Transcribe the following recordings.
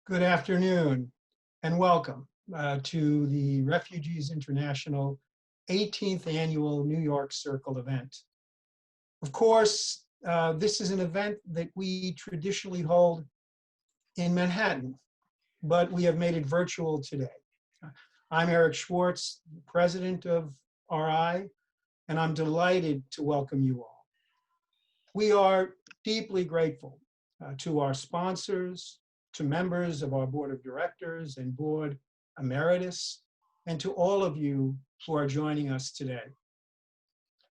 Good afternoon and welcome to the Refugees International 18th Annual New York Circle event. Of course, this is an event that we traditionally hold in Manhattan, but we have made it virtual today. I'm Eric Schwartz, president of RI, and I'm delighted to welcome you all. We are deeply grateful to our sponsors, to members of our board of directors and board emeritus, and to all of you who are joining us today.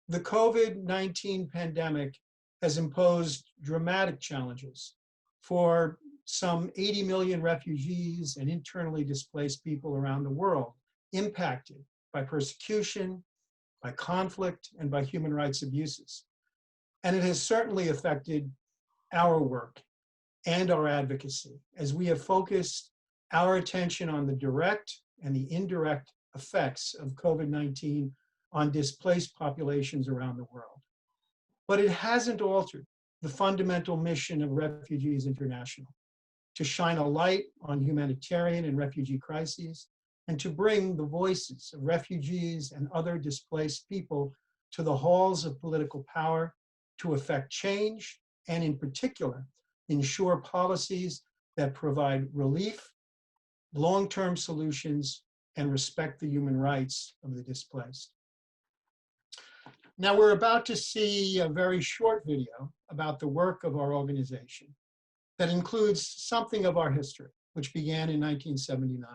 The COVID-19 pandemic has imposed dramatic challenges for some 80 million refugees and internally displaced people around the world, impacted by persecution, by conflict, and by human rights abuses. And it has certainly affected our work and our advocacy, as we have focused our attention on the direct and the indirect effects of COVID-19 on displaced populations around the world. But it hasn't altered the fundamental mission of Refugees International, to shine a light on humanitarian and refugee crises, and to bring the voices of refugees and other displaced people to the halls of political power to effect change, and in particular, ensure policies that provide relief, long-term solutions, and respect the human rights of the displaced. Now, we're about to see a very short video about the work of our organization that includes something of our history, which began in 1979.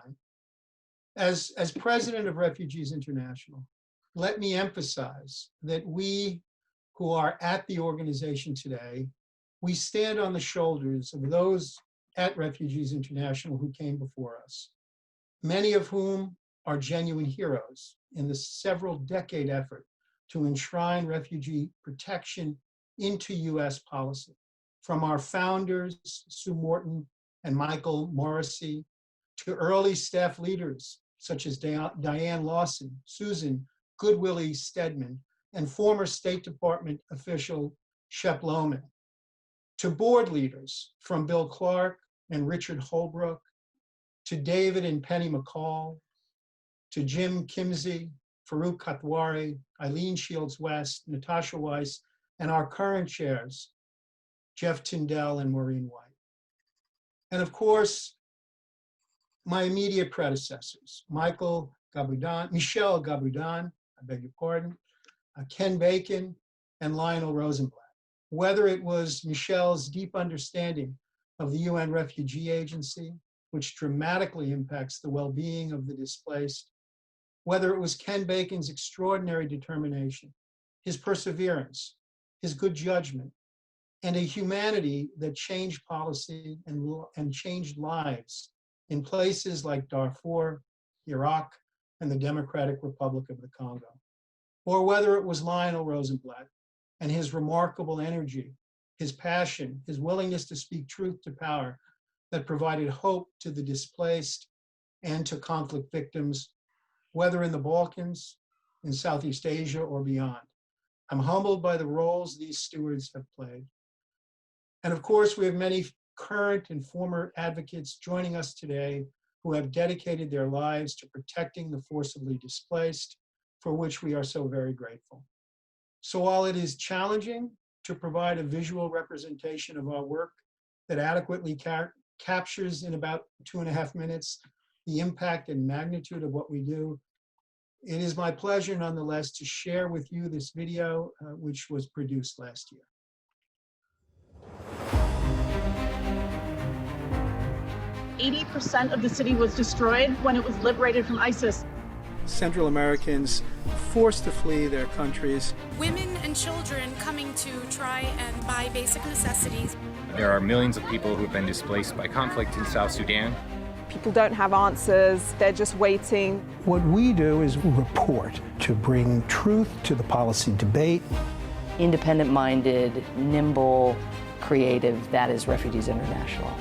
As president of Refugees International, let me emphasize that we who are at the organization today, we stand on the shoulders of those at Refugees International who came before us, many of whom are genuine heroes in the several-decade effort to enshrine refugee protection into US policy. From our founders, Sue Morton and Michael Morrissey, to early staff leaders such as Diane Lawson, Susan Goodwillie Stedman, and former State Department official Shep Lohman, to board leaders from Bill Clark and Richard Holbrook, to David and Penny McCall, to Jim Kimsey, Farouk Kathwari, Eileen Shields West, Natasha Weiss, and our current chairs, Jeff Tyndall and Maureen White. And of course, my immediate predecessors, Michelle Gaboudan, I beg your pardon, Ken Bacon, and Lionel Rosenblatt. Whether it was Michelle's deep understanding of the UN Refugee Agency, which dramatically impacts the well-being of the displaced, whether it was Ken Bacon's extraordinary determination, his perseverance, his good judgment, and a humanity that changed policy and changed lives in places like Darfur, Iraq, and the Democratic Republic of the Congo. Or whether it was Lionel Rosenblatt and his remarkable energy, his passion, his willingness to speak truth to power that provided hope to the displaced and to conflict victims, whether in the Balkans, in Southeast Asia, or beyond. I'm humbled by the roles these stewards have played. And of course, we have many current and former advocates joining us today who have dedicated their lives to protecting the forcibly displaced, for which we are so very grateful. So while it is challenging to provide a visual representation of our work that adequately captures in about 2.5 minutes the impact and magnitude of what we do, it is my pleasure nonetheless to share with you this video, which was produced last year. %80 of the city was destroyed when it was liberated from ISIS. Central Americans forced to flee their countries. Women and children coming to try and buy basic necessities. There are millions of people who have been displaced by conflict in South Sudan. People don't have answers, they're just waiting. What we do is report to bring truth to the policy debate. Independent-minded, nimble, creative, that is Refugees International.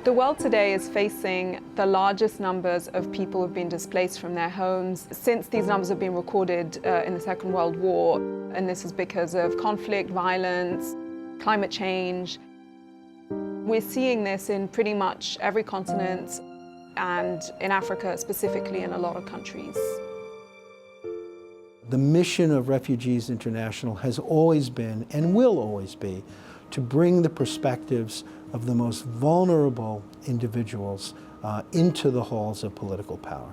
The world today is facing the largest numbers of people who've been displaced from their homes since these numbers have been recorded in the Second World War. And this is because of conflict, violence, climate change. We're seeing this in pretty much every continent and in Africa specifically in a lot of countries. The mission of Refugees International has always been, and will always be, to bring the perspectives of the most vulnerable individuals into the halls of political power.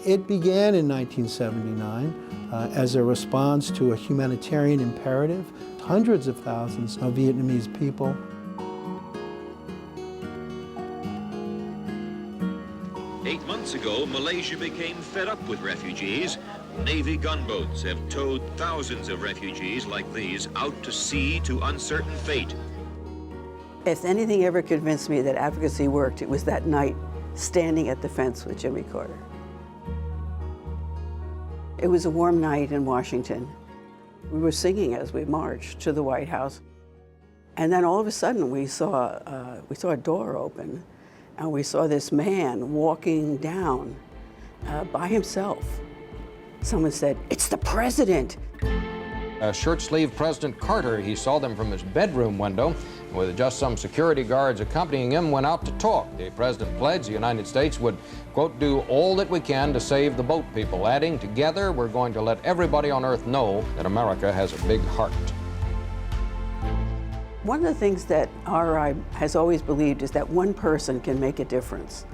It began in 1979 as a response to a humanitarian imperative. Hundreds of thousands of Vietnamese people. Eight months ago, Malaysia became fed up with refugees. Navy gunboats have towed thousands of refugees like these out to sea to uncertain fate. If anything ever convinced me that advocacy worked, it was that night standing at the fence with Jimmy Carter. It was a warm night in Washington. We were singing as we marched to the White House. And then all of a sudden we saw a door open, and we saw this man walking down by himself. Someone said, "It's the president." Shirt-sleeved President Carter, he saw them from his bedroom window. With just some security guards accompanying him, went out to talk. The president pledged the United States would, quote, "do all that we can to save the boat people," adding, "Together, we're going to let everybody on earth know that America has a big heart." One of the things that RI has always believed is that one person can make a difference.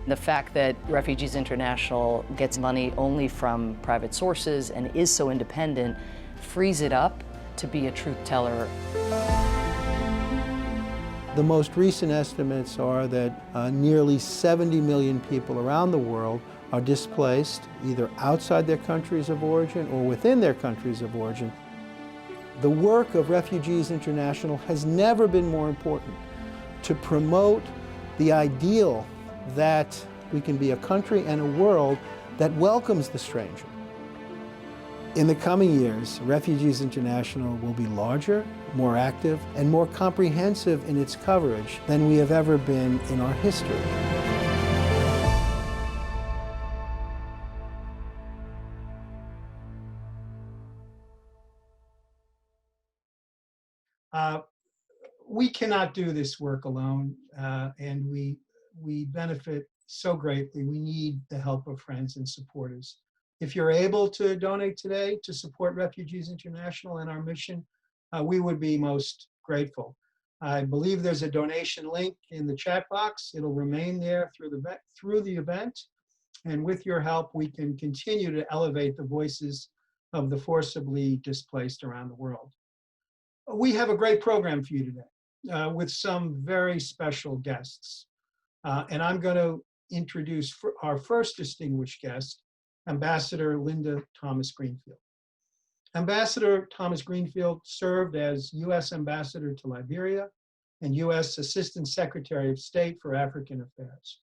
The fact that Refugees International gets money only from private sources and is so independent frees it up to be a truth teller. The most recent estimates are that nearly 70 million people around the world are displaced, either outside their countries of origin or within their countries of origin. The work of Refugees International has never been more important to promote the ideal that we can be a country and a world that welcomes the stranger. In the coming years, Refugees International will be larger, more active, and more comprehensive in its coverage than we have ever been in our history. We cannot do this work alone, and we benefit so greatly. We need the help of friends and supporters. If you're able to donate today to support Refugees International and our mission, we would be most grateful. I believe there's a donation link in the chat box. It'll remain there through the event. And with your help, we can continue to elevate the voices of the forcibly displaced around the world. We have a great program for you today with some very special guests. And I'm going to introduce our first distinguished guest, Ambassador Linda Thomas Greenfield. Ambassador Thomas Greenfield served as U.S. Ambassador to Liberia and U.S. Assistant Secretary of State for African Affairs.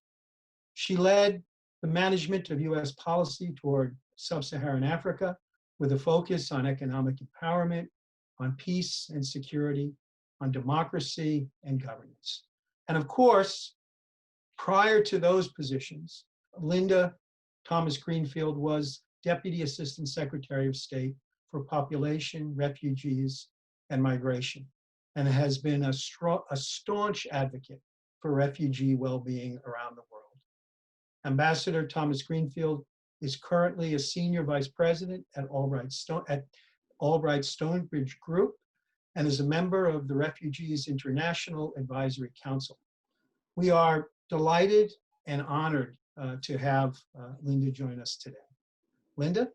She led the management of U.S. policy toward sub-Saharan Africa with a focus on economic empowerment, on peace and security, on democracy and governance. And of course, prior to those positions, Linda Thomas Greenfield was Deputy Assistant Secretary of State for Population, Refugees, and Migration, and has been a staunch advocate for refugee well-being around the world. Ambassador Thomas Greenfield is currently a Senior Vice President at Albright Stonebridge Group and is a member of the Refugees International Advisory Council. We are delighted and honored to have Linda join us today. Linda?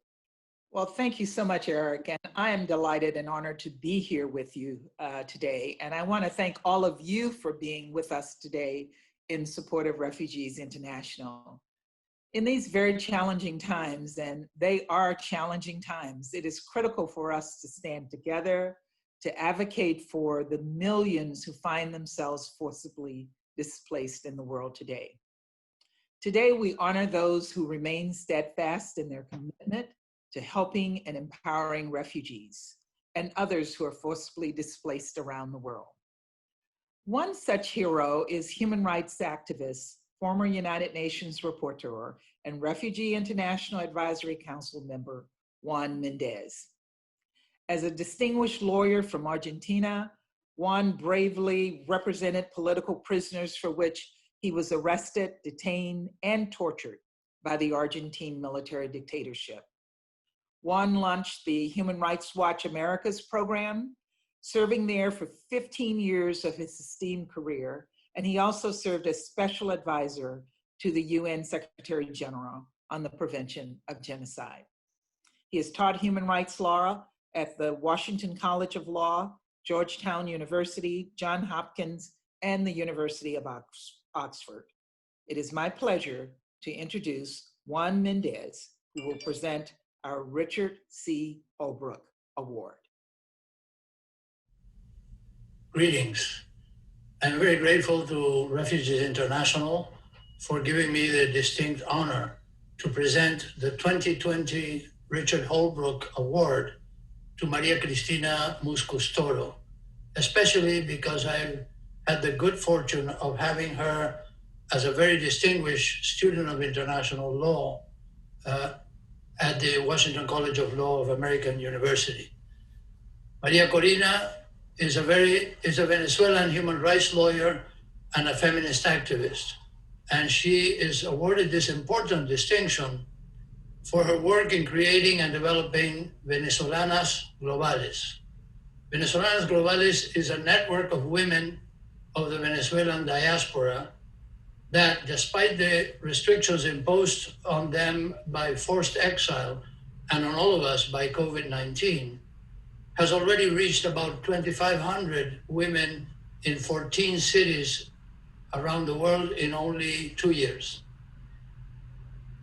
Well, thank you so much, Eric. And I am delighted and honored to be here with you today. And I want to thank all of you for being with us today in support of Refugees International. In these very challenging times, and they are challenging times, it is critical for us to stand together, to advocate for the millions who find themselves forcibly displaced in the world today. Today, we honor those who remain steadfast in their commitment to helping and empowering refugees and others who are forcibly displaced around the world. One such hero is human rights activist, former United Nations rapporteur, and Refugee International Advisory Council member, Juan Mendez. As a distinguished lawyer from Argentina, Juan bravely represented political prisoners for which he was arrested, detained, and tortured by the Argentine military dictatorship. Juan launched the Human Rights Watch Americas program, serving there for 15 years of his esteemed career, and he also served as special advisor to the UN Secretary General on the prevention of genocide. He has taught human rights law at the Washington College of Law, Georgetown University, Johns Hopkins, and the University of Oxford. It is my pleasure to introduce Juan Mendez, who will present our Richard C. Holbrooke Award. Greetings. I'm very grateful to Refugees International for giving me the distinct honor to present the 2020 Richard Holbrooke Award to Maria Cristina Muscustoro, especially because I've had the good fortune of having her as a very distinguished student of international law at the Washington College of Law of American University. Maria Corina is a Venezuelan human rights lawyer and a feminist activist, and she is awarded this important distinction for her work in creating and developing Venezolanas Globales. Venezolanas Globales is a network of women of the Venezuelan diaspora that, despite the restrictions imposed on them by forced exile and on all of us by COVID-19, has already reached about 2,500 women in 14 cities around the world in only 2 years.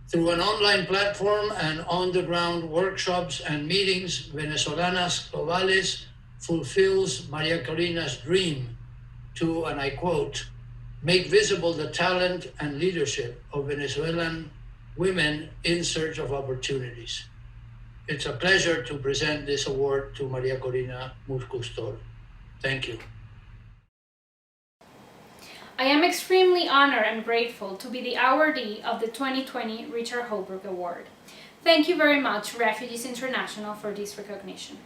Through an online platform and on-the-ground workshops and meetings, Venezolanas Globales fulfills Maria Corina's dream to, and I quote, make visible the talent and leadership of Venezuelan women in search of opportunities. It's a pleasure to present this award to Maria Corina Muscustoro. Thank you. I am extremely honored and grateful to be the awardee of the 2020 Richard Holbrooke Award. Thank you very much, Refugees International, for this recognition.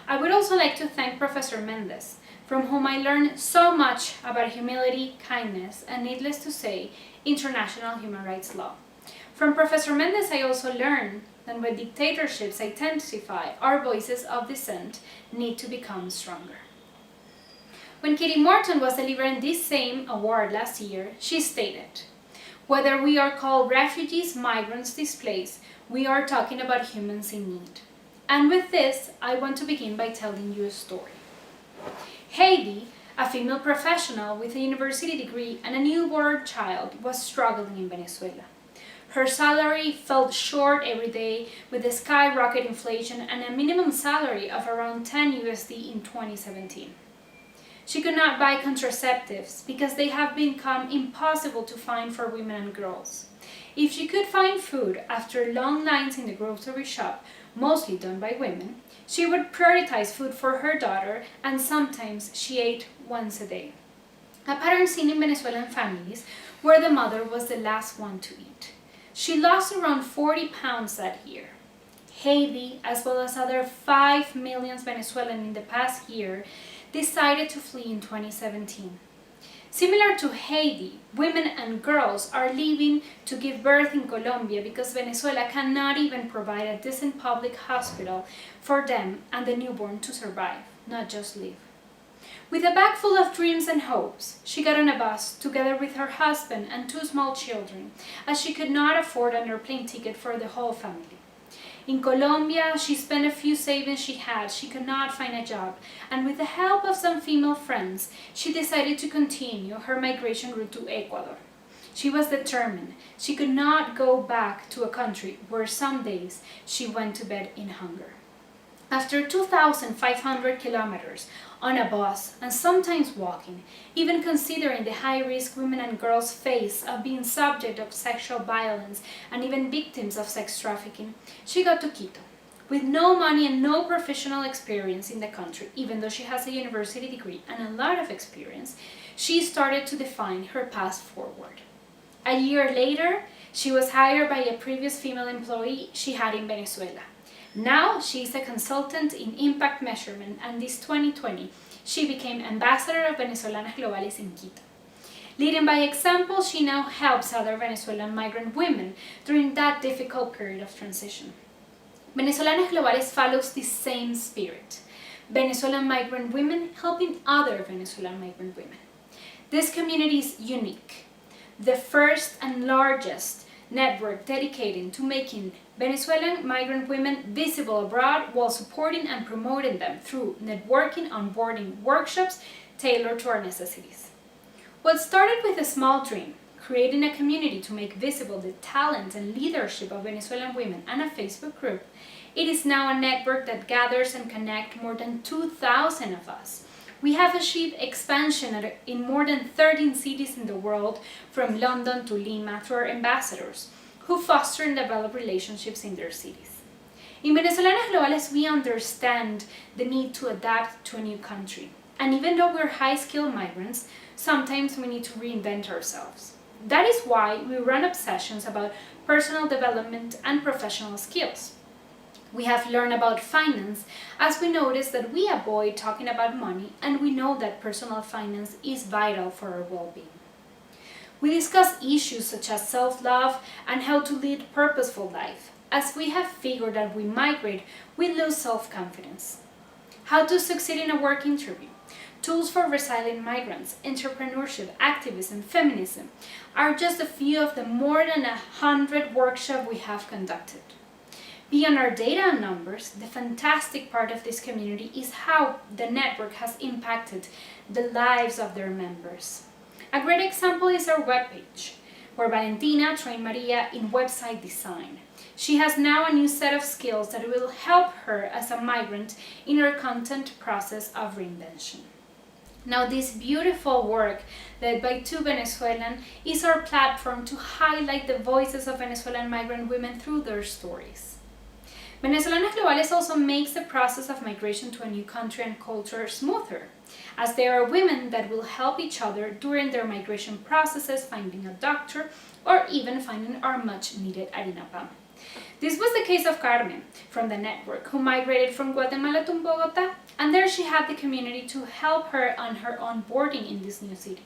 I would also like to thank Professor Mendez, from whom I learned so much about humility, kindness, and needless to say, international human rights law. From Professor Mendez, I also learned that when dictatorships intensify, our voices of dissent need to become stronger. When Katie Morton was delivering this same award last year, she stated, "Whether we are called refugees, migrants, displaced, we are talking about humans in need." And with this, I want to begin by telling you a story. Heidi, a female professional with a university degree and a newborn child, was struggling in Venezuela. Her salary fell short every day with the skyrocket inflation and a minimum salary of around 10 USD in 2017. She could not buy contraceptives because they have become impossible to find for women and girls. If she could find food after long lines in the grocery shop, mostly done by women, she would prioritize food for her daughter, and sometimes she ate once a day. A pattern seen in Venezuelan families where the mother was the last one to eat. She lost around 40 pounds that year. Haiti, as well as other 5 million Venezuelans in the past year, decided to flee in 2017. Similar to Haiti, women and girls are leaving to give birth in Colombia because Venezuela cannot even provide a decent public hospital for them and the newborn to survive, not just live. With a bag full of dreams and hopes, she got on a bus together with her husband and 2 small children, as she could not afford an airplane ticket for the whole family. In Colombia, she spent a few savings she had. She could not find a job, and with the help of some female friends, she decided to continue her migration route to Ecuador. She was determined. She could not go back to a country where some days she went to bed in hunger. After 2,500 kilometers on a bus and sometimes walking, even considering the high risk women and girls face of being subject of sexual violence and even victims of sex trafficking, she got to Quito. With no money and no professional experience in the country, even though she has a university degree and a lot of experience, she started to define her path forward. A year later, she was hired by a previous female employee she had in Venezuela. Now she is a consultant in impact measurement, and this 2020, she became Ambassador of Venezolanas Globales in Quito. Leading by example, she now helps other Venezuelan migrant women during that difficult period of transition. Venezolanas Globales follows the same spirit. Venezuelan migrant women helping other Venezuelan migrant women. This community is unique. The first and largest network dedicated to making Venezuelan migrant women visible abroad while supporting and promoting them through networking, onboarding workshops tailored to our necessities. What started with a small dream, creating a community to make visible the talent and leadership of Venezuelan women and a Facebook group, it is now a network that gathers and connects more than 2,000 of us. We have achieved expansion in more than 13 cities in the world, from London to Lima, through our ambassadors, who foster and develop relationships in their cities. In Venezolanas Globales, we understand the need to adapt to a new country. And even though we're high-skilled migrants, sometimes we need to reinvent ourselves. That is why we run up sessions about personal development and professional skills. We have learned about finance as we notice that we avoid talking about money, and we know that personal finance is vital for our well-being. We discuss issues such as self-love and how to lead a purposeful life, as we have figured that we migrate, we lose self-confidence. How to succeed in a work interview, tools for resilient migrants, entrepreneurship, activism, feminism are just a few of the more than 100 workshops we have conducted. Beyond our data and numbers, the fantastic part of this community is how the network has impacted the lives of their members. A great example is our webpage, where Valentina trained Maria in website design. She has now a new set of skills that will help her as a migrant in her content process of reinvention. Now, this beautiful work led by two Venezuelans is our platform to highlight the voices of Venezuelan migrant women through their stories. Venezolanas Globales also makes the process of migration to a new country and culture smoother, as there are women that will help each other during their migration processes, finding a doctor, or even finding our much-needed harina pan. This was the case of Carmen from the network, who migrated from Guatemala to Bogota, and there she had the community to help her on her onboarding in this new city.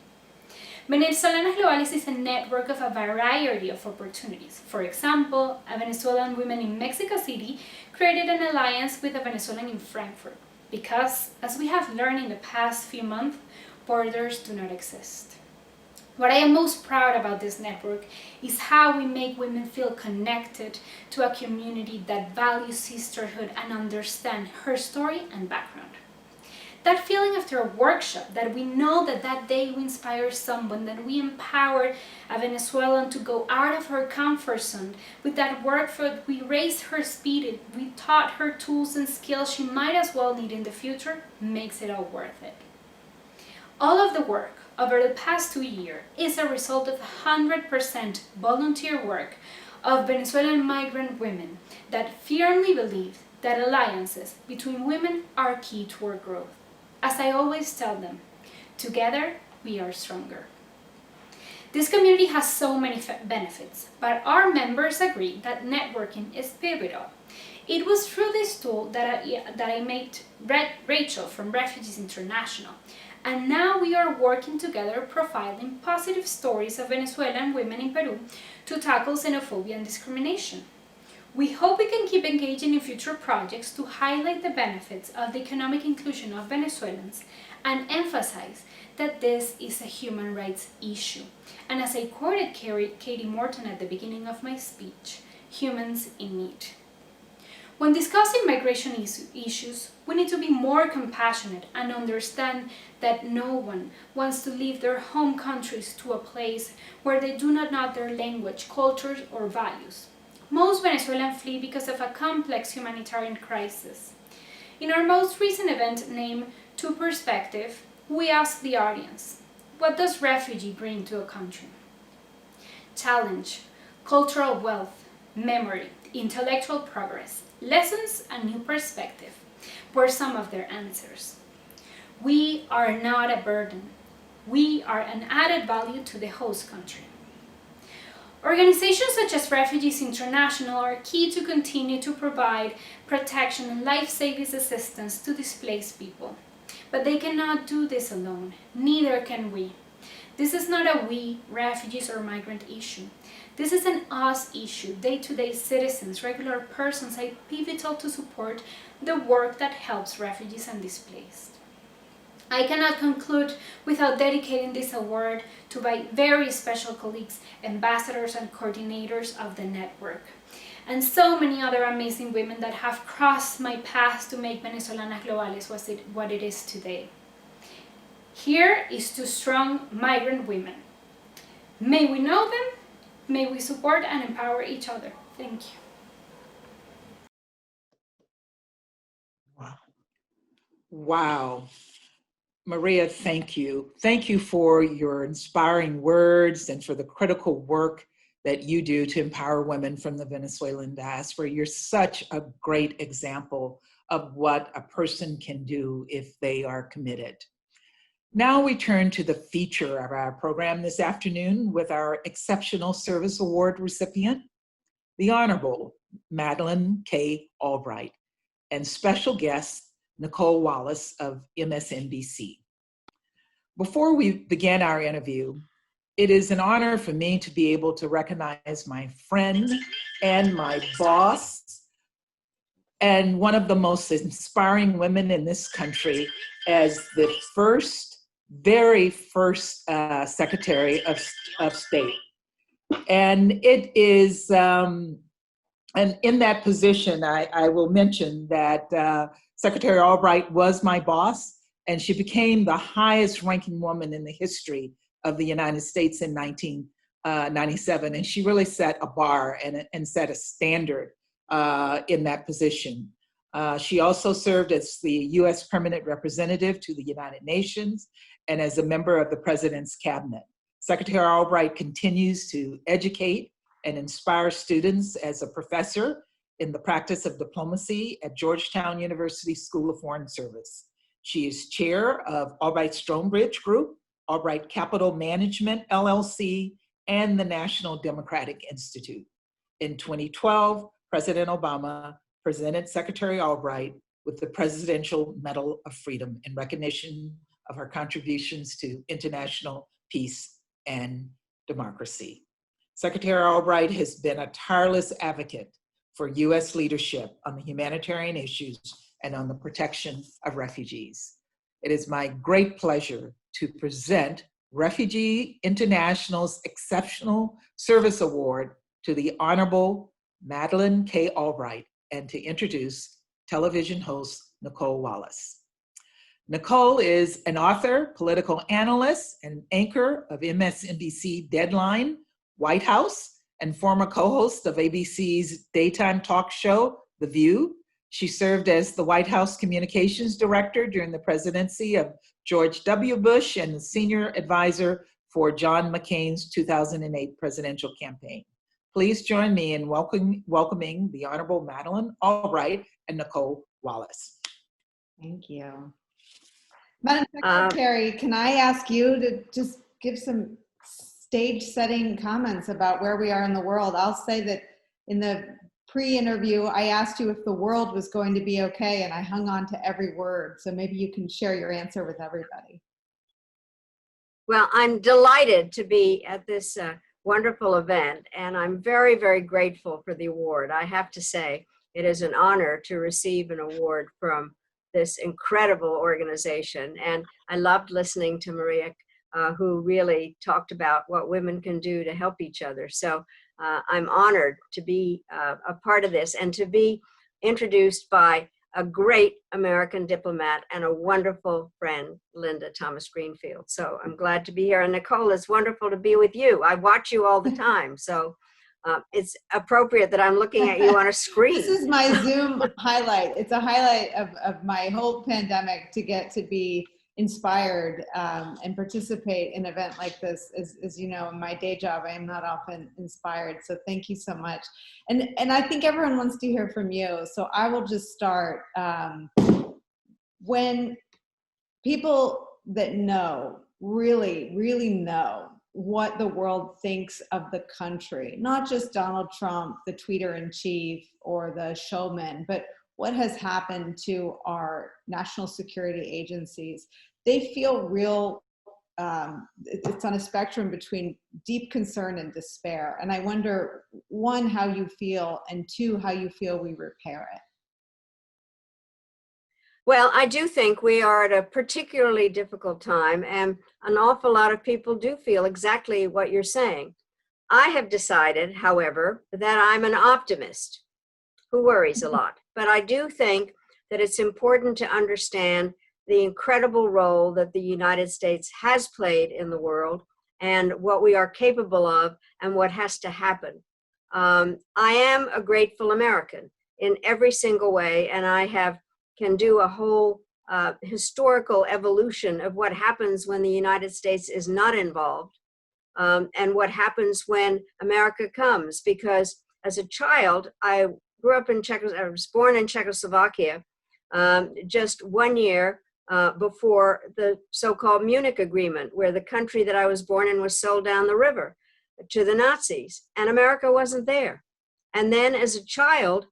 Venezolanas Globales is a network of a variety of opportunities. For example, a Venezuelan woman in Mexico City created an alliance with a Venezuelan in Frankfurt, because, as we have learned in the past few months, borders do not exist. What I am most proud about this network is how we make women feel connected to a community that values sisterhood and understands her story and background. That feeling after a workshop, that we know that day we inspire someone, that we empowered a Venezuelan to go out of her comfort zone. With that work, we raised her spirit, we taught her tools and skills she might as well need in the future, makes it all worth it. All of the work over the past 2 years is a result of 100% volunteer work of Venezuelan migrant women that firmly believe that alliances between women are key to our growth. As I always tell them, together we are stronger. This community has so many benefits, but our members agree that networking is pivotal. It was through this tool that I met Rachel from Refugees International, and now we are working together profiling positive stories of Venezuelan women in Peru to tackle xenophobia and discrimination. We hope we can keep engaging in future projects to highlight the benefits of the economic inclusion of Venezuelans and emphasize that this is a human rights issue. And as I quoted Katie Morton at the beginning of my speech, humans in need. When discussing migration issues, we need to be more compassionate and understand that no one wants to leave their home countries to a place where they do not know their language, cultures, or values. Most Venezuelans flee because of a complex humanitarian crisis. In our most recent event named To Perspective, we asked the audience, what does refugee bring to a country? Challenge, cultural wealth, memory, intellectual progress, lessons, and new perspective were some of their answers. We are not a burden. we are an added value to the host country. Organizations such as Refugees International are key to continue to provide protection and life-saving assistance to displaced people. But they cannot do this alone, neither can we. This is not a we, refugees or migrant issue. This is an us issue. Day-to-day citizens, regular persons are pivotal to support the work that helps refugees and displaced. I cannot conclude without dedicating this award to my very special colleagues, ambassadors and coordinators of the network, and so many other amazing women that have crossed my path to make Venezolanas Globales what it is today. Here is to strong migrant women. May we know them, may we support and empower each other. Thank you. Wow. Maria, thank you. Thank you for your inspiring words and for the critical work that you do to empower women from the Venezuelan diaspora. You're such a great example of what a person can do if they are committed. Now we turn to the feature of our program this afternoon with our Exceptional Service Award recipient, the Honorable Madeline K. Albright, and special guest, Nicole Wallace of MSNBC. Before we begin our interview, it is an honor for me to be able to recognize my friend and my boss and one of the most inspiring women in this country as the very first Secretary of State. And it is, and in that position, I will mention that Secretary Albright was my boss, and she became the highest ranking woman in the history of the United States in 1997. And she really set a bar and set a standard in that position. She also served as the U.S. Permanent Representative to the United Nations and as a member of the President's Cabinet. Secretary Albright continues to educate and inspire students as a professor in the practice of diplomacy at Georgetown University School of Foreign Service. She is chair of Albright Stonebridge Group, Albright Capital Management, LLC, and the National Democratic Institute. In 2012, President Obama presented Secretary Albright with the Presidential Medal of Freedom in recognition of her contributions to international peace and democracy. Secretary Albright has been a tireless advocate for U.S. leadership on the humanitarian issues and on the protection of refugees. It is my great pleasure to present Refugee International's Exceptional Service Award to the Honorable Madeline K. Albright and to introduce television host Nicole Wallace. Nicole is an author, political analyst, and anchor of MSNBC Deadline, White House, and former co-host of ABC's daytime talk show, The View. She served as the White House Communications Director during the presidency of George W. Bush and the senior advisor for John McCain's 2008 presidential campaign. Please join me in welcoming the Honorable Madeline Albright and Nicole Wallace. Thank you. Madam Secretary, can I ask you to just give some stage-setting comments about where we are in the world? I'll say that in the pre-interview, I asked you if the world was going to be okay, and I hung on to every word. So maybe you can share your answer with everybody. Well, I'm delighted to be at this wonderful event, and I'm very, very grateful for the award. I have to say, it is an honor to receive an award from this incredible organization. And I loved listening to Maria, who really talked about what women can do to help each other. So I'm honored to be a part of this and to be introduced by a great American diplomat and a wonderful friend, Linda Thomas Greenfield. So I'm glad to be here. And Nicole, it's wonderful to be with you. I watch you all the time. So it's appropriate that I'm looking at you on a screen. This is my Zoom highlight. It's a highlight of my whole pandemic to get to be inspired and participate in an event like this. As you know, in my day job, I am not often inspired. So thank you so much. And I think everyone wants to hear from you. So I will just start. When people that know really, really know what the world thinks of the country, not just Donald Trump, the tweeter-in-chief or the showman, but what has happened to our national security agencies. They feel real, it's on a spectrum between deep concern and despair. And I wonder, one, how you feel, and two, how you feel we repair it. Well, I do think we are at a particularly difficult time, and an awful lot of people do feel exactly what you're saying. I have decided, however, that I'm an optimist who worries a lot. But I do think that it's important to understand the incredible role that the United States has played in the world and what we are capable of and what has to happen. I am a grateful American in every single way, and I can do a whole historical evolution of what happens when the United States is not involved, and what happens when America comes. Because as a child, I was born in Czechoslovakia just 1 year before the so-called Munich Agreement, where the country that I was born in was sold down the river to the Nazis, and America wasn't there. And then as a child,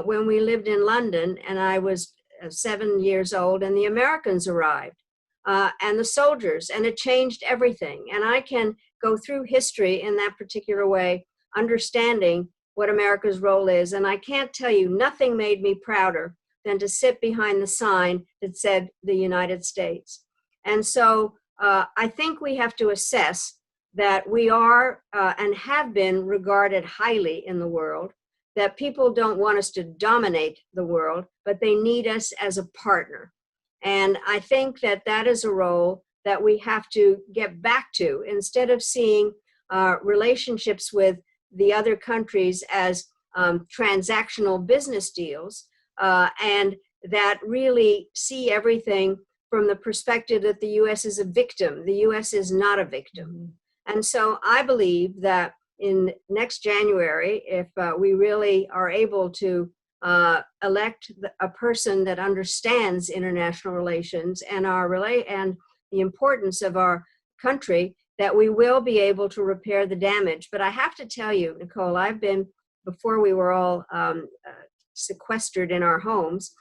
when we lived in London, and I was 7 years old, and the Americans arrived, and the soldiers, and it changed everything. And I can go through history in that particular way, understanding what America's role is. And I can't tell you, nothing made me prouder than to sit behind the sign that said the United States. And so I think we have to assess that we are and have been regarded highly in the world, that people don't want us to dominate the world, but they need us as a partner. And I think that that is a role that we have to get back to, instead of seeing relationships with the other countries as transactional business deals, and that really see everything from the perspective that the U.S. is a victim. The U.S. is not a victim. And so I believe that in next January, if we really are able to elect a person that understands international relations and and the importance of our country, that we will be able to repair the damage. But I have to tell you, Nicole, I've been, before we were all sequestered in our homes,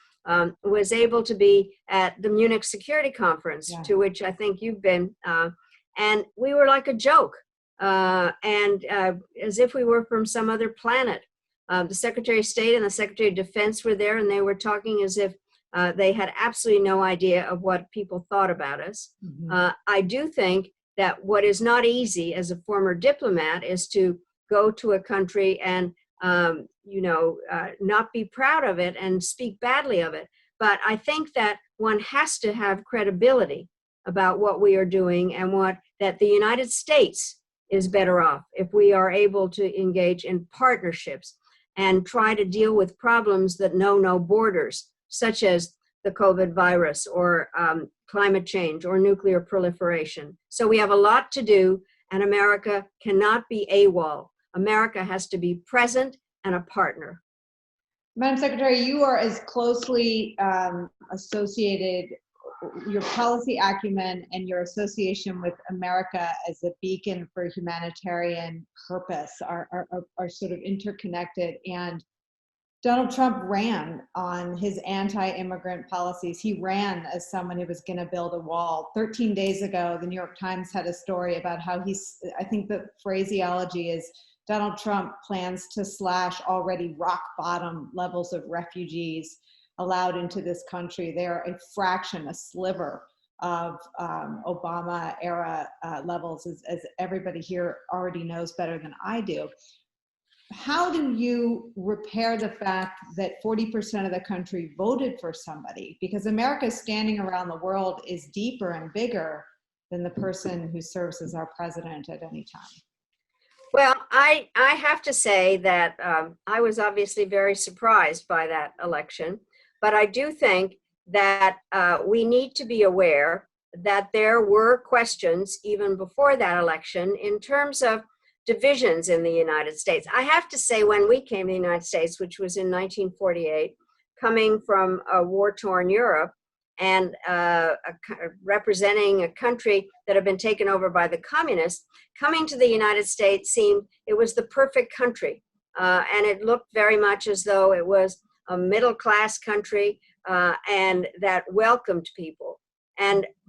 was able to be at the Munich Security Conference, to which I think you've been, and we were like a joke, and as if we were from some other planet. The Secretary of State and the Secretary of Defense were there, and they were talking as if they had absolutely no idea of what people thought about us. I do think that what is not easy as a former diplomat is to go to a country and not be proud of it and speak badly of it. But I think that one has to have credibility about what we are doing, and that the United States is better off if we are able to engage in partnerships and try to deal with problems that know no borders, such as the COVID virus or climate change or nuclear proliferation. So we have a lot to do, and America cannot be AWOL. America has to be present and a partner. Madam Secretary, you are as closely associated, your policy acumen and your association with America as a beacon for humanitarian purpose are sort of interconnected. And Donald Trump ran on his anti-immigrant policies. He ran as someone who was going to build a wall. 13 days ago, the New York Times had a story about how I think the phraseology is, Donald Trump plans to slash already rock bottom levels of refugees allowed into this country. They're a fraction, a sliver of Obama era levels, as everybody here already knows better than I do. How do you repair the fact that 40% of the country voted for somebody? Because America's standing around the world is deeper and bigger than the person who serves as our president at any time. Well, I have to say that I was obviously very surprised by that election, but I do think that we need to be aware that there were questions even before that election in terms of divisions in the United States. I have to say, when we came to the United States, which was in 1948, coming from a war-torn Europe, and representing a country that had been taken over by the communists, coming to the United States seemed it was the perfect country. And it looked very much as though it was a middle-class country and that welcomed people.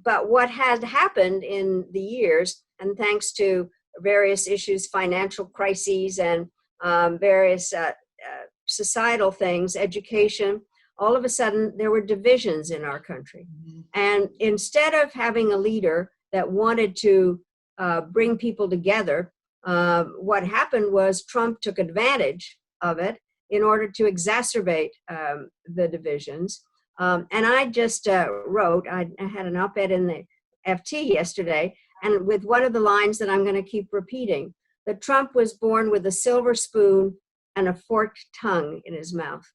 But what had happened in the years, and thanks to various issues, financial crises and various societal things, education, all of a sudden there were divisions in our country. And instead of having a leader that wanted to bring people together, what happened was Trump took advantage of it in order to exacerbate the divisions. And I just wrote, I had an op-ed in the FT yesterday, and with one of the lines that I'm going to keep repeating, that Trump was born with a silver spoon and a forked tongue in his mouth.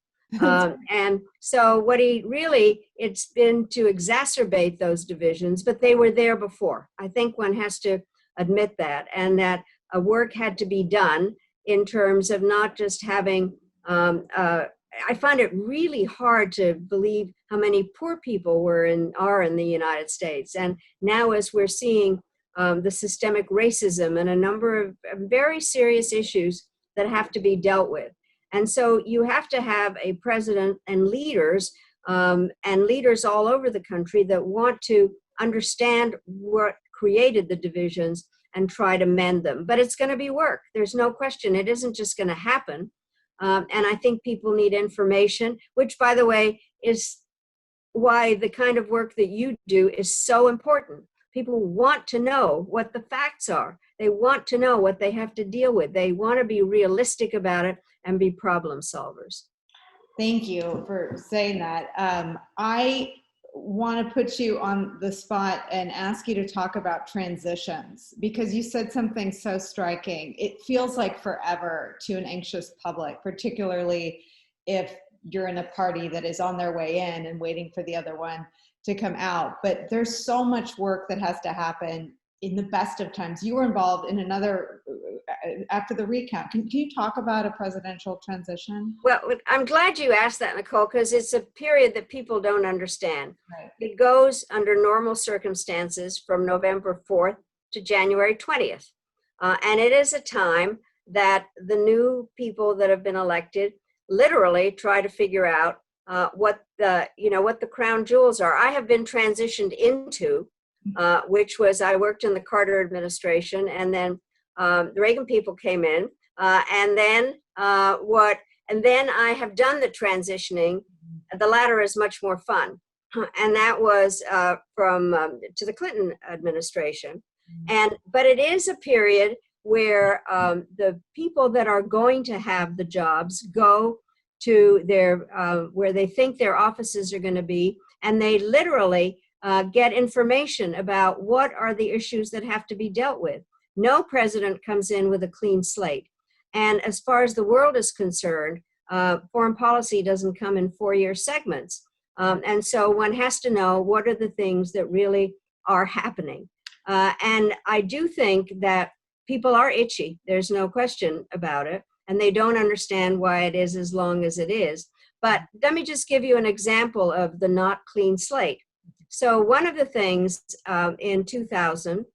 And so what he really, it's been to exacerbate those divisions, but they were there before. I think one has to admit that, and that a work had to be done in terms of not just having, I find it really hard to believe how many poor people are in the United States. And now as we're seeing the systemic racism and a number of very serious issues that have to be dealt with. And so you have to have a president and leaders all over the country that want to understand what created the divisions and try to mend them. But it's going to be work. There's no question. It isn't just going to happen. And I think people need information, which, by the way, is why the kind of work that you do is so important. People want to know what the facts are. They want to know what they have to deal with. They want to be realistic about it and be problem solvers. Thank you for saying that. I want to put you on the spot and ask you to talk about transitions, because you said something so striking. It feels like forever to an anxious public, particularly if you're in a party that is on their way in and waiting for the other one to come out. But there's so much work that has to happen in the best of times. You were involved in another after the recount. Can you talk about a presidential transition? Well, I'm glad you asked that, Nicole, because it's a period that people don't understand. Right. It goes under normal circumstances from November 4th to January 20th. And it is a time that the new people that have been elected literally try to figure out what the crown jewels are. I have been transitioned into, which was, I worked in the Carter administration, and then the Reagan people came in, and then I have done the transitioning. The latter is much more fun, and that was to the Clinton administration. But it is a period where the people that are going to have the jobs go to their where they think their offices are going to be, and they literally get information about what are the issues that have to be dealt with. No president comes in with a clean slate. And as far as the world is concerned, foreign policy doesn't come in 4-year segments. And so one has to know what are the things that really are happening. And I do think that people are itchy. There's no question about it. And they don't understand why it is as long as it is. But let me just give you an example of the not clean slate. So one of the things in 2000,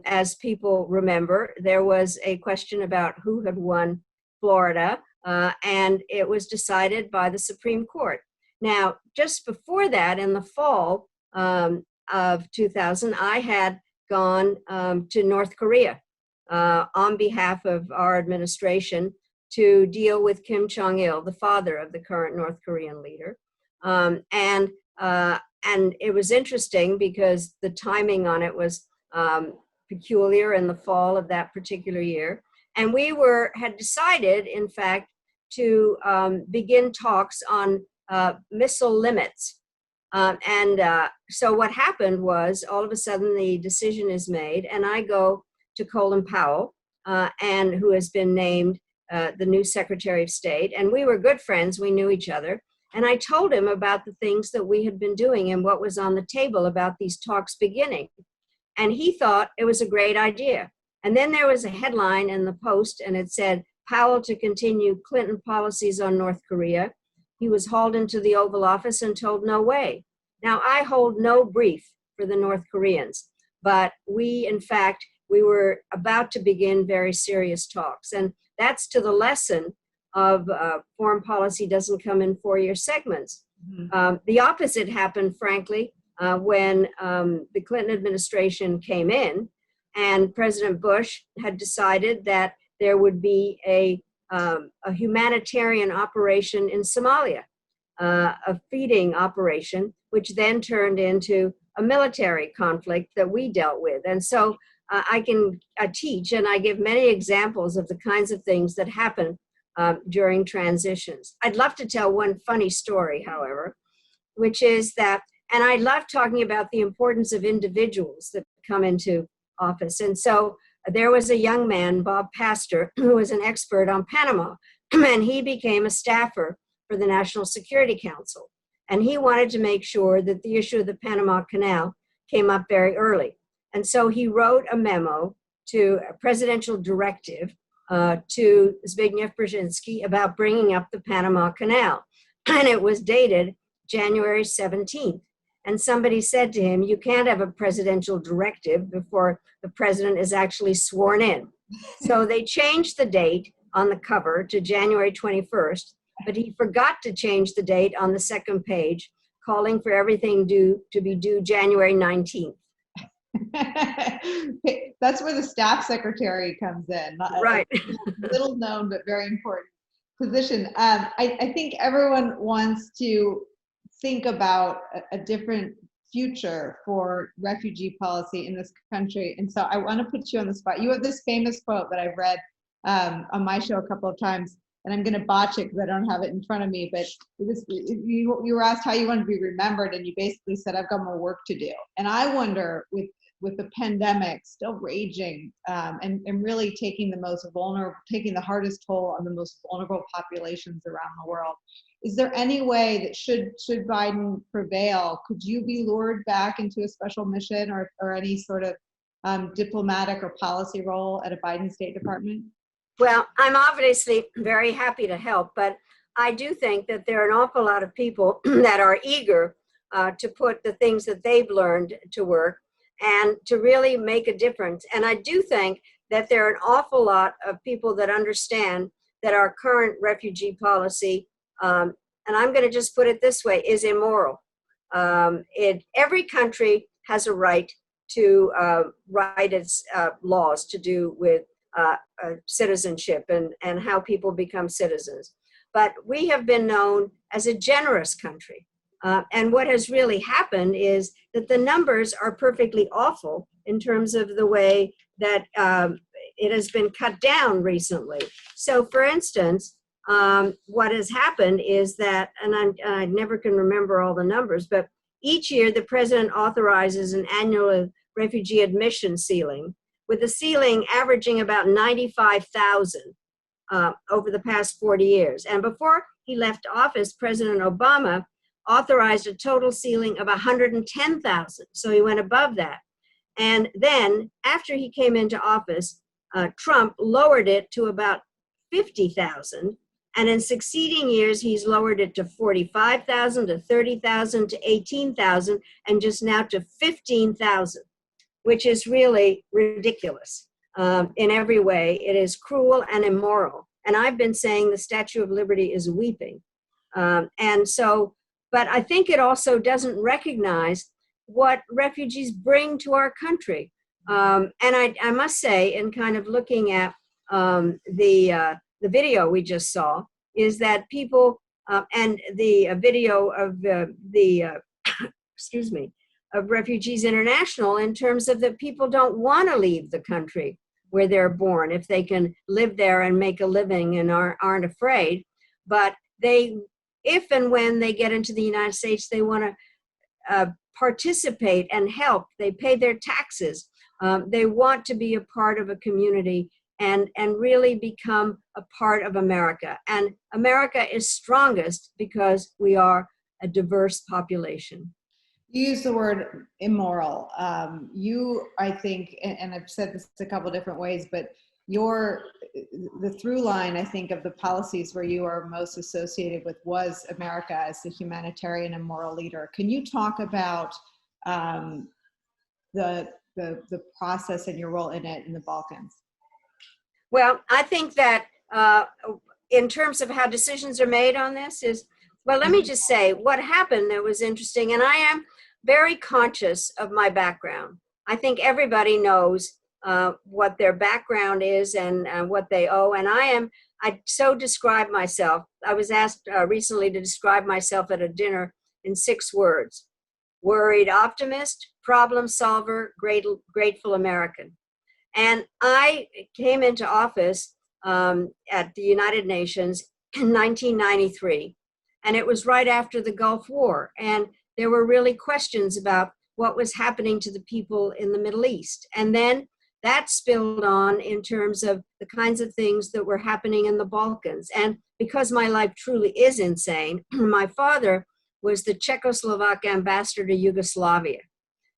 as people remember, there was a question about who had won Florida, and it was decided by the Supreme Court. Now, just before that, in the fall of 2000, I had gone to North Korea on behalf of our administration to deal with Kim Jong-il, the father of the current North Korean leader. And it was interesting because the timing on it was peculiar in the fall of that particular year. And we had decided, in fact, to begin talks on missile limits. So what happened was, all of a sudden the decision is made, and I go to Colin Powell, and who has been named the new Secretary of State. And we were good friends, we knew each other. And I told him about the things that we had been doing and what was on the table about these talks beginning. And he thought it was a great idea. And then there was a headline in the Post, and it said, Powell to continue Clinton policies on North Korea. He was hauled into the Oval Office and told no way. Now, I hold no brief for the North Koreans, but in fact, we were about to begin very serious talks. And that's to the lesson of foreign policy doesn't come in four-year segments. The opposite happened, frankly, when the Clinton administration came in, and President Bush had decided that there would be a humanitarian operation in Somalia, a feeding operation, which then turned into a military conflict that we dealt with. And so I teach and I give many examples of the kinds of things that happen during transitions. I'd love to tell one funny story, however, which is that, and I love talking about the importance of individuals that come into office. And so there was a young man, Bob Pastor, who was an expert on Panama, and he became a staffer for the National Security Council. And he wanted to make sure that the issue of the Panama Canal came up very early. And so he wrote a memo to a presidential directive to Zbigniew Brzezinski about bringing up the Panama Canal. And it was dated January 17th. And somebody said to him, you can't have a presidential directive before the president is actually sworn in. So they changed the date on the cover to January 21st, but he forgot to change the date on the second page, calling for everything to be due January 19th. That's where the staff secretary comes in. Right. Little known, but very important position. I think everyone wants to think about a different future for refugee policy in this country. And so I want to put you on the spot. You have this famous quote that I've read on my show a couple of times, and I'm going to botch it because I don't have it in front of me, but you were asked how you want to be remembered, and you basically said, I've got more work to do. And I wonder, with the pandemic still raging and really taking the hardest toll on the most vulnerable populations around the world, is there any way that should Biden prevail, could you be lured back into a special mission or any sort of diplomatic or policy role at a Biden State Department? Well, I'm obviously very happy to help, but I do think that there are an awful lot of people that are eager to put the things that they've learned to work and to really make a difference. And I do think that there are an awful lot of people that understand that our current refugee policy, and I'm going to just put it this way, is immoral. Every country has a right to write its laws to do with citizenship and how people become citizens. But we have been known as a generous country. And what has really happened is that the numbers are perfectly awful in terms of the way that it has been cut down recently. So for instance, what has happened is that, and I never can remember all the numbers, but each year the president authorizes an annual refugee admission ceiling, with the ceiling averaging about 95,000 over the past 40 years. And before he left office, President Obama authorized a total ceiling of 110,000. So he went above that. And then after he came into office, Trump lowered it to about 50,000. And in succeeding years, he's lowered it to 45,000, to 30,000, to 18,000, and just now to 15,000, which is really ridiculous in every way. It is cruel and immoral. And I've been saying the Statue of Liberty is weeping. But I think it also doesn't recognize what refugees bring to our country. And I must say, in kind of looking at the video we just saw, is that people, and the video of of Refugees International, in terms of that people don't want to leave the country where they're born if they can live there and make a living and aren't afraid. But if and when they get into the United States, they want to participate and help. They pay their taxes. They want to be a part of a community and really become a part of America. And America is strongest because we are a diverse population. You use the word immoral. I think, and I've said this a couple different ways, but the through line, I think, of the policies where you are most associated with was America as the humanitarian and moral leader. Can you talk about the process and your role in it in the Balkans? Well, I think that in terms of how decisions are made on this well, let me just say what happened that was interesting, and I am very conscious of my background. I think everybody knows what their background is and what they owe, and I so describe myself. I was asked recently to describe myself at a dinner in 6 words: worried optimist, problem solver, grateful American. And I came into office at the United Nations in 1993, and it was right after the Gulf War. And there were really questions about what was happening to the people in the Middle East. And then that spilled on in terms of the kinds of things that were happening in the Balkans. And because my life truly is insane, my father was the Czechoslovak ambassador to Yugoslavia.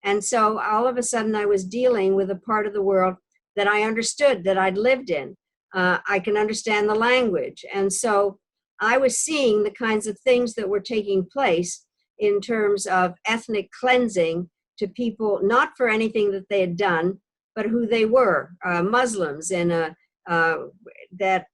And so all of a sudden I was dealing with a part of the world that I understood, that I'd lived in. I can understand the language. And so I was seeing the kinds of things that were taking place in terms of ethnic cleansing to people, not for anything that they had done, but who they were, Muslims, and that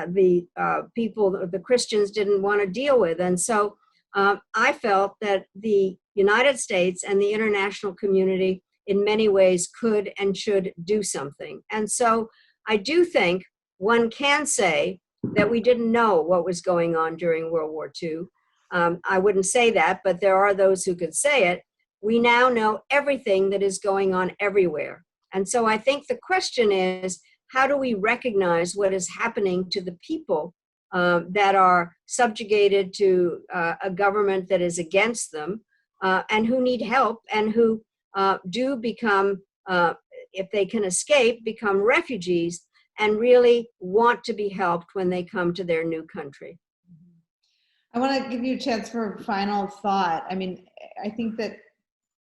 the people, the Christians didn't want to deal with. And so I felt that the United States and the international community in many ways could and should do something. And so I do think one can say that we didn't know what was going on during World War II. I wouldn't say that, but there are those who could say it. We now know everything that is going on everywhere. And so I think the question is, how do we recognize what is happening to the people that are subjugated to a government that is against them and who need help and who do become, if they can escape, become refugees and really want to be helped when they come to their new country. I want to give you a chance for a final thought. I mean, I think that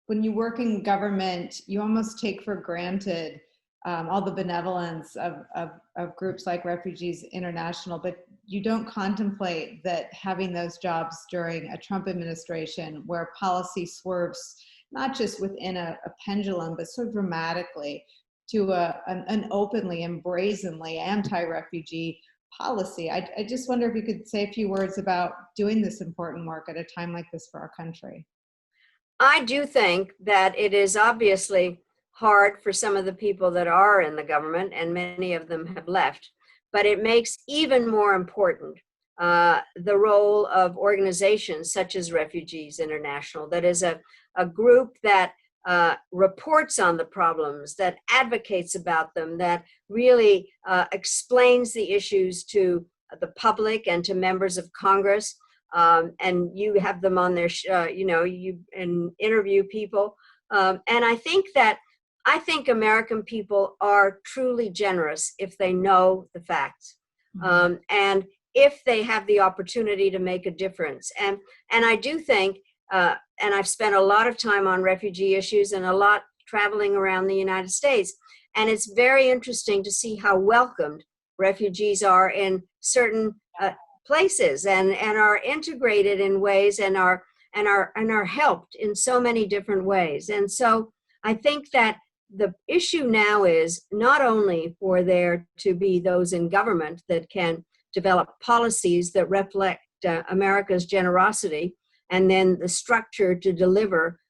when you work in government, you almost take for granted all the benevolence of groups like Refugees International, but you don't contemplate that having those jobs during a Trump administration where policy swerves, not just within a pendulum, but so dramatically to an openly and brazenly anti-refugee policy. I just wonder if you could say a few words about doing this important work at a time like this for our country. I do think that it is obviously hard for some of the people that are in the government, and many of them have left, but it makes even more important the role of organizations such as Refugees International, that is a group that reports on the problems, that advocates about them, that really explains the issues to the public and to members of Congress. And you have them on their, you interview people. And I think American people are truly generous if they know the facts. And if they have the opportunity to make a difference. And I do think, and I've spent a lot of time on refugee issues and a lot traveling around the United States. And it's very interesting to see how welcomed refugees are in certain places and are integrated in ways and are helped in so many different ways. And so I think that the issue now is not only for there to be those in government that can develop policies that reflect America's generosity, and then the structure to deliver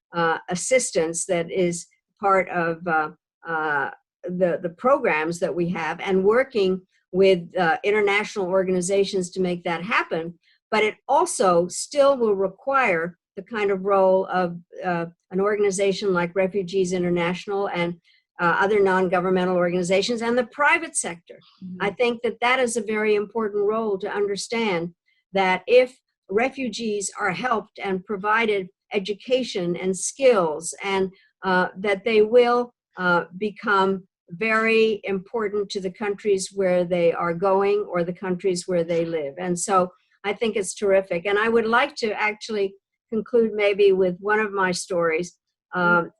assistance that is part of the programs that we have, and working with international organizations to make that happen. But it also still will require the kind of role of an organization like Refugees International and other non-governmental organizations and the private sector. I think that is a very important role to understand, that if refugees are helped and provided education and skills, and that they will become very important to the countries where they are going or the countries where they live. And so I think it's terrific. And I would like to actually conclude maybe with one of my stories. I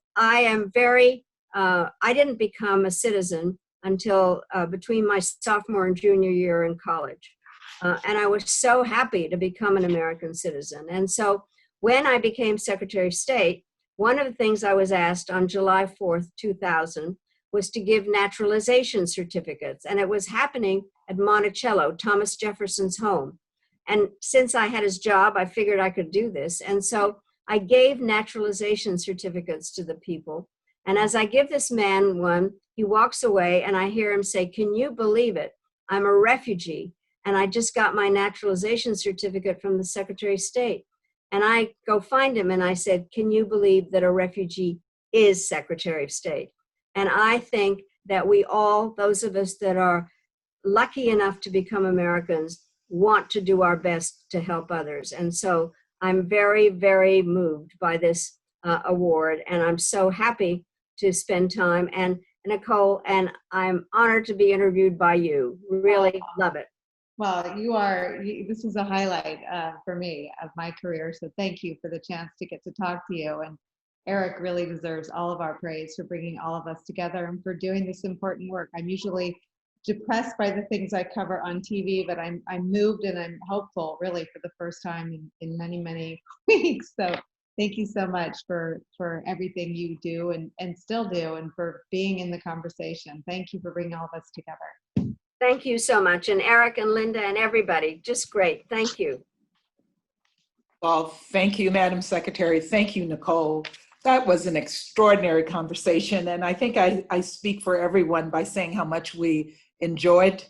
didn't become a citizen until between my sophomore and junior year in college. And I was so happy to become an American citizen. And so when I became Secretary of State, one of the things I was asked on July 4th, 2000, was to give naturalization certificates. And it was happening at Monticello, Thomas Jefferson's home. And since I had his job, I figured I could do this. And so I gave naturalization certificates to the people. And as I give this man one, he walks away and I hear him say, "Can you believe it? I'm a refugee. And I just got my naturalization certificate from the Secretary of State." And I go find him and I said, "Can you believe that a refugee is Secretary of State?" And I think that we all, those of us that are lucky enough to become Americans, want to do our best to help others. And so I'm very, very moved by this award. And I'm so happy to spend time. And Nicole, and I'm honored to be interviewed by you. Really love it. Well, this is a highlight for me of my career. So thank you for the chance to get to talk to you. And Eric really deserves all of our praise for bringing all of us together and for doing this important work. I'm usually depressed by the things I cover on TV, but I'm moved and I'm hopeful really for the first time in many, many weeks. So thank you so much for everything you do and still do, and for being in the conversation. Thank you for bringing all of us together. Thank you so much. And Eric and Linda and everybody, just great. Thank you. Well, thank you, Madam Secretary. Thank you, Nicole. That was an extraordinary conversation. And I think I speak for everyone by saying how much we enjoyed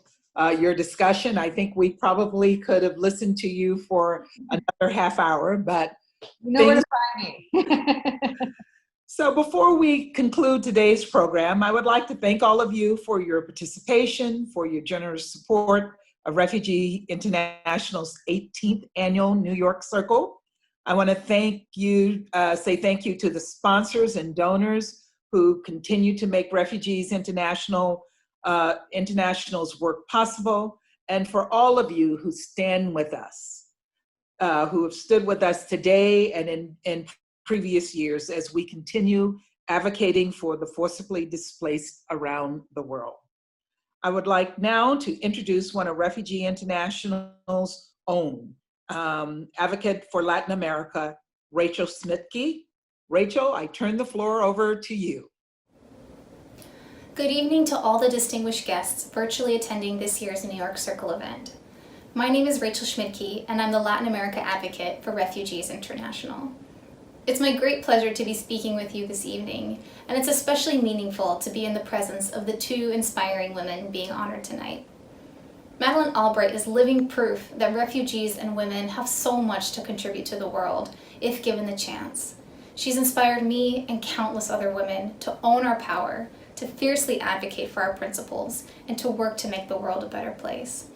your discussion. I think we probably could have listened to you for another half hour, but you know where to find me. So before we conclude today's program, I would like to thank all of you for your participation, for your generous support of Refugee International's 18th Annual New York Circle. I want to say thank you to the sponsors and donors who continue to make Refugees International's work possible, and for all of you who stand with us, who have stood with us today and in previous years as we continue advocating for the forcibly displaced around the world. I would like now to introduce one of Refugee International's own, advocate for Latin America, Rachel Smithkey. Rachel, I turn the floor over to you. Good evening to all the distinguished guests virtually attending this year's New York Circle event. My name is Rachel Smithkey, and I'm the Latin America advocate for Refugees International. It's my great pleasure to be speaking with you this evening, and it's especially meaningful to be in the presence of the two inspiring women being honored tonight. Madeline Albrecht is living proof that refugees and women have so much to contribute to the world if given the chance. She's inspired me and countless other women to own our power, to fiercely advocate for our principles, and to work to make the world a better place.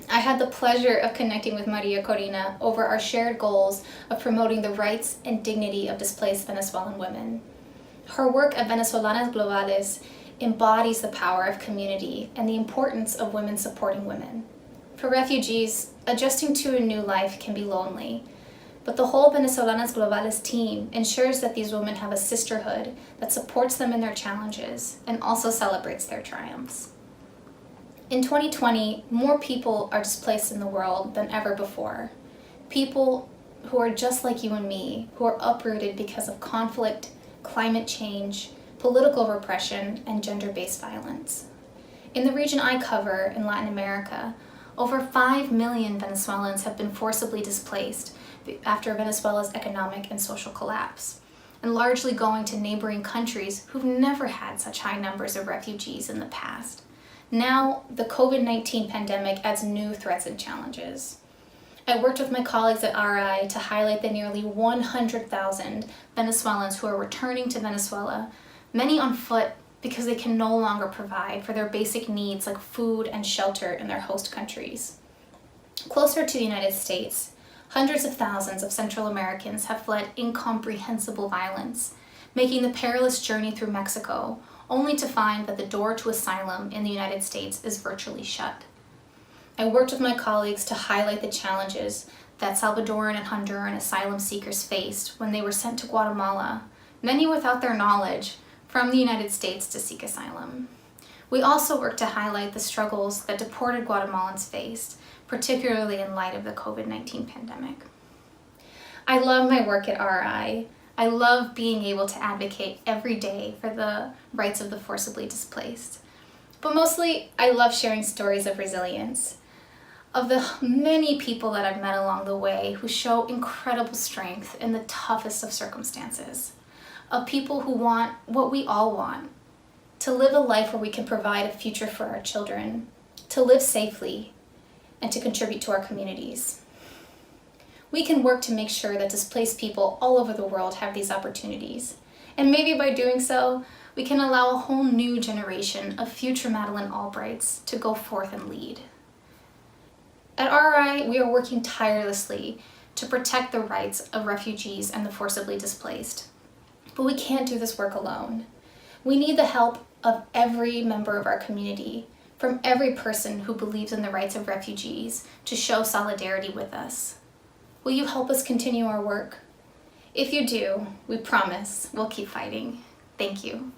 I had the pleasure of connecting with Maria Corina over our shared goals of promoting the rights and dignity of displaced Venezuelan women. Her work at Venezolanas Globales embodies the power of community and the importance of women supporting women. For refugees, adjusting to a new life can be lonely, but the whole Venezolanas Globales team ensures that these women have a sisterhood that supports them in their challenges and also celebrates their triumphs. In 2020, more people are displaced in the world than ever before. People who are just like you and me, who are uprooted because of conflict, climate change, political repression, and gender-based violence. In the region I cover in Latin America, over 5 million Venezuelans have been forcibly displaced after Venezuela's economic and social collapse, and largely going to neighboring countries who've never had such high numbers of refugees in the past. Now, the COVID-19 pandemic adds new threats and challenges. I worked with my colleagues at RI to highlight the nearly 100,000 Venezuelans who are returning to Venezuela, many on foot because they can no longer provide for their basic needs like food and shelter in their host countries. Closer to the United States, hundreds of thousands of Central Americans have fled incomprehensible violence, making the perilous journey through Mexico, only to find that the door to asylum in the United States is virtually shut. I worked with my colleagues to highlight the challenges that Salvadoran and Honduran asylum seekers faced when they were sent to Guatemala, many without their knowledge, from the United States to seek asylum. We also work to highlight the struggles that deported Guatemalans faced, particularly in light of the COVID-19 pandemic. I love my work at RI. I love being able to advocate every day for the rights of the forcibly displaced. But mostly, I love sharing stories of resilience, of the many people that I've met along the way who show incredible strength in the toughest of circumstances, of people who want what we all want, to live a life where we can provide a future for our children, to live safely, and to contribute to our communities. We can work to make sure that displaced people all over the world have these opportunities. And maybe by doing so, we can allow a whole new generation of future Madeline Albrechts to go forth and lead. At RI, we are working tirelessly to protect the rights of refugees and the forcibly displaced. But we can't do this work alone. We need the help of every member of our community, from every person who believes in the rights of refugees, to show solidarity with us. Will you help us continue our work? If you do, we promise we'll keep fighting. Thank you.